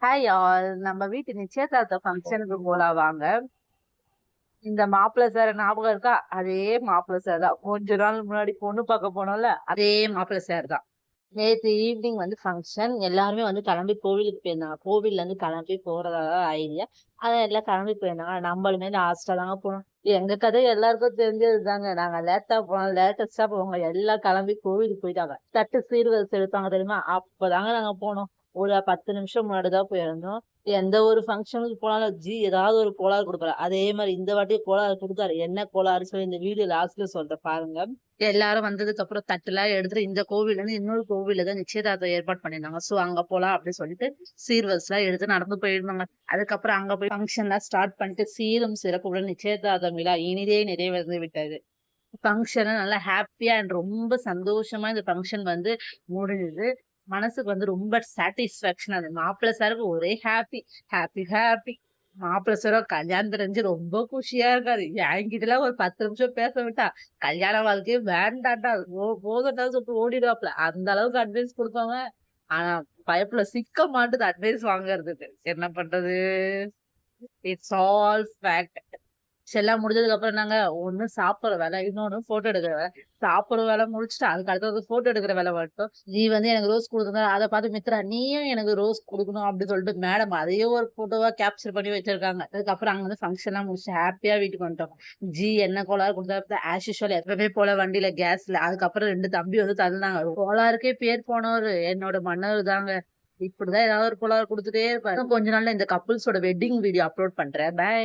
Hi all, நம்ம வீட்டு நிச்சயதார்த்த ஃபங்க்ஷனுக்கு போலாம் வாங்க. இந்த மாப்பிள்ளை சார் ஞாபகம் இருக்கா? அதே மாப்பிள்ளை சார் தான். கொஞ்ச நாள் முன்னாடி பொண்ணு பார்க்க போனோம்ல, அதே மாப்பிள்ளை சார் தான். நேத்து ஈவினிங் வந்து ஃபங்க்ஷன். எல்லாருமே வந்து கிளம்பி கோவிலுக்கு போயிருந்தாங்க. கோவில்ல இருந்து கிளம்பி போறதா ஐடியா. அதான் எல்லாம் கிளம்பி போயிருந்தாங்க. நம்மளுமே லாஸ்டா தாங்க போனோம். எங்க கதை எல்லாருக்கும் தெரிஞ்சது தாங்க. நாங்க லேட்டா போனோம், லேட்டஸ்டா போவாங்க. எல்லாம் கிளம்பி கோவிலுக்கு போயிட்டாங்க. தட்டு சீர்வரிசை எடுப்பாங்க தெரியுமா? அப்பதாங்க நாங்க போனோம். ஒரு 10 நிமிஷம் முன்னாடிதான் போயிருந்தோம். எந்த ஒரு ஃபங்க்ஷனுக்கு போனாலும் ஏதாவது ஒரு கோளாறு கொடுப்பாரு. அதே மாதிரி இந்த வாட்டி கோளாறு கொடுத்தாரு. என்ன கோளாறு சொல்லி இந்த வீடியோ லாஸ்ட்ல சொல்றேன் பாருங்க. எல்லாரும் வந்ததுக்கு அப்புறம் தட்டுலாம் எடுத்துட்டு இந்த கோவில்ல இருந்து இன்னொரு கோவில்ல தான் நிச்சயதார்த்தம் ஏற்பாடு பண்ணிருந்தாங்க. சோ அங்க போலாம் அப்படின்னு சொல்லிட்டு சீர்வரிசை எல்லாம் எடுத்து நடந்து போயிருந்தாங்க. அதுக்கப்புறம் அங்க போய் ஃபங்க்ஷன் எல்லாம் ஸ்டார்ட் பண்ணிட்டு சீரும் சிறப்புடன் நிச்சயதார்த்தம் விழா இனிதே நிறைவேறந்து விட்டது. ஃபங்க்ஷன் நல்லா ஹாப்பியா அண்ட் ரொம்ப சந்தோஷமா இந்த ஃபங்க்ஷன் வந்து முடிஞ்சது. மனசுக்கு வந்து ரொம்ப சாட்டிஸ்பாக்சன். அது மாப்பிள்ளை சாருக்கு ஒரே ஹாப்பி ஹாப்பி ஹாப்பி. மாப்பிள்ளை சாரும் கல்யாணம் தெரிஞ்சு ரொம்ப குஷியா இருக்காரு. என்கிட்ட எல்லாம் ஒரு 10 நிமிஷம் பேச விட்டா கல்யாண வாழ்க்கையே வேண்டாண்டா போதும்டா சொல்லிட்டு ஓடிடுவாப்ல. அந்த அளவுக்கு அட்வைஸ் கொடுப்பாங்க. ஆனா பயப்புல சிக்க மாட்டுது அட்வைஸ் வாங்குறதுக்கு. என்ன பண்றது? It's all fact. எல்லாம் முடிஞ்சதுக்கு அப்புறம் நாங்க ஒண்ணு சாப்பிடுற வேலை, இன்னொன்னு போட்டோ எடுக்கிற வேலை. சாப்பிடுற வேலை முடிச்சுட்டு அதுக்கு அடுத்தது போட்டோ எடுக்கிற வேலை மட்டும். நீ வந்து எனக்கு ரோஸ் கொடுத்துருந்தா அதை பார்த்து மித்ரா நீயும் எனக்கு ரோஸ் கொடுக்கணும் அப்படின்னு சொல்லிட்டு மேடம் அதையும் ஒரு போட்டோவா கேப்சர் பண்ணி வச்சிருக்காங்க. அதுக்கப்புறம் அங்க வந்து ஃபங்க்ஷன் எல்லாம் முடிச்சு ஹாப்பியா வீட்டுக்கு வந்துட்டோம். என்ன கோளாறு கொடுத்தா ஆஸ் யூஷுவல் எப்பவுமே போல வண்டியில கேஸ்ல. அதுக்கப்புறம் 2 தம்பி வந்து தள்ளினாங்க. கோளாறுக்கே பேர் போனவரு என்னோட மன்னர் தாங்க. இப்படிதான் ஏதாவது ஒரு கோளாறு கொடுத்துட்டே இருப்பாரு. கொஞ்ச நாள்ல இந்த கப்புள்ஸோட வெட்டிங் வீடியோ அப்லோட் பண்றேன். பை.